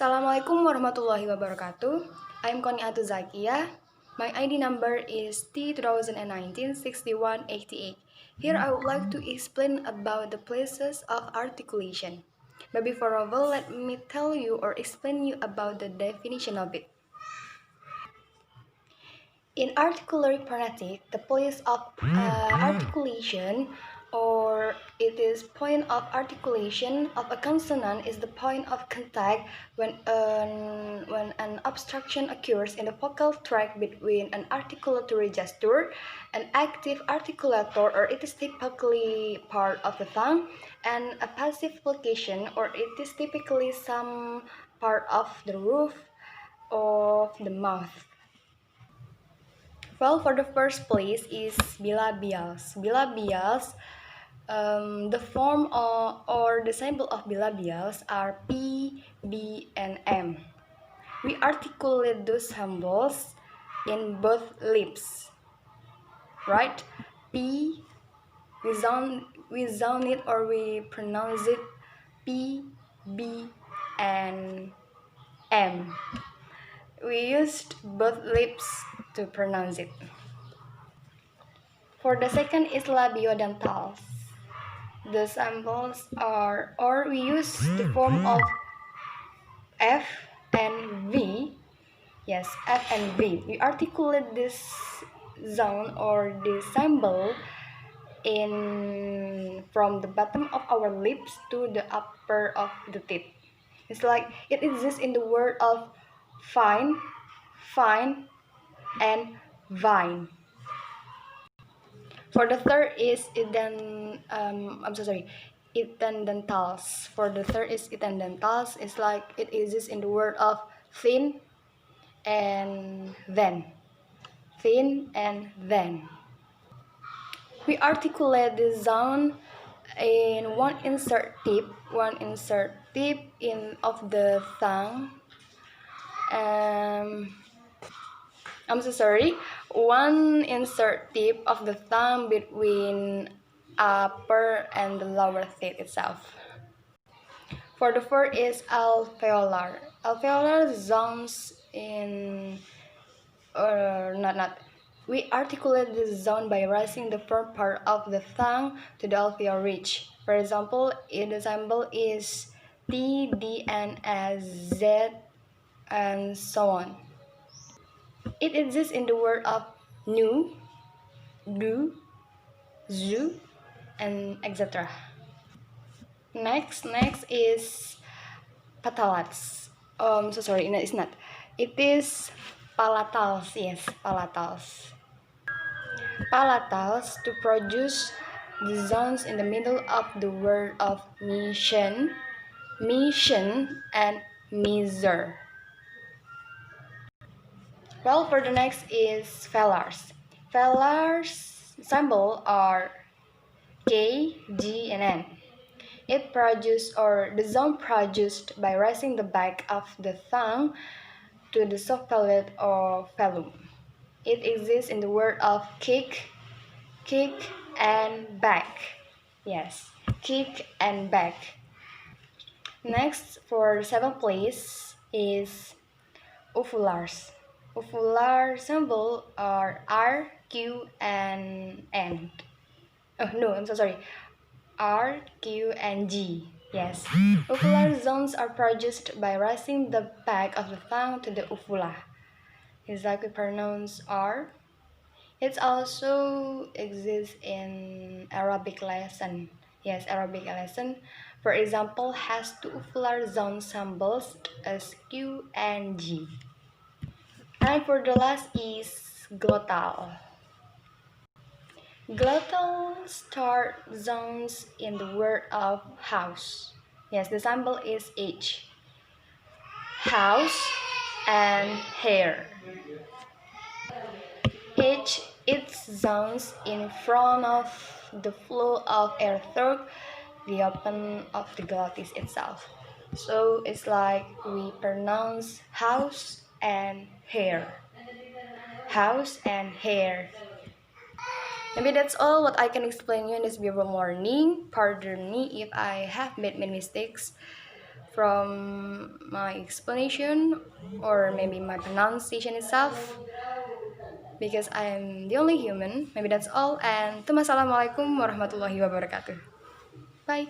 Assalamualaikum warahmatullahi wabarakatuh. I'm Koniatu Zakia. My ID number is T2019-6188. Here I would like to explain about the places of articulation. But before all, let me tell you or explain you about the definition of it. In articulatory phonetic, the place of articulation or it is point of articulation of a consonant is the point of contact when an obstruction occurs in the vocal tract between an articulatory gesture, an active articulator, or it is typically part of the tongue, and a passive location, or it is typically some part of the roof of the mouth. Well, for the first place is bilabials. Bilabials, the form or the symbol of bilabials are P, B, and M. We articulate those symbols in both lips, right? P, we sound it or we pronounce it P, B, and M. We used both lips to pronounce it. For the second is labiodentals. The symbols are, or we use the form of F and V. Yes, F and V. We articulate this sound or this symbol in from the bottom of our lips to the upper of the teeth. It's like it exists in the word of fine, and vine. For the third is intendentals. For the third is intendentals. It's like it exists in the word of thin and then. Thin and then. We articulate this sound in one insert tip in of the tongue. One insert tip of the tongue between upper and the lower teeth itself. For the fourth is alveolar. Alveolar sounds in we articulate this sound by raising the front part of the tongue to the alveolar ridge. For example, the symbol is T, D, N, S, Z, and so on. It exists in the word of nu, du, zu, and etc. Next is palatals. No, it's not. It is palatals. Yes, palatals. Palatals to produce the sounds in the middle of the word of mission, and miser. Well, for the next is velars. Velars symbol are K, G, and N. It produced or the sound produced by raising the back of the tongue to the soft palate or velum. It exists in the word of kick, and back. Yes, kick and back. Next, for the seventh place is uvulars. Uvular symbol are R, Q, and N. R, Q, and G. Yes. Uvular zones are produced by raising the back of the tongue to the uvula. It's like we pronounce R. It also exists in Arabic lesson. Yes, Arabic lesson. For example, has two uvular zone symbols as Q and G. And for the last is glottal. Glottal start sounds in the word of house. Yes, the symbol is H. House and hair. H, it sounds in front of the flow of air through the open of the glottis itself. So it's like we pronounce house and hair. House and hair. Maybe that's all what I can explain you in this beautiful morning. Pardon me if I have made many mistakes. from my explanation or maybe my pronunciation itself, because I am the only human. Maybe that's all, and assalamualaikum warahmatullahi wabarakatuh. Bye.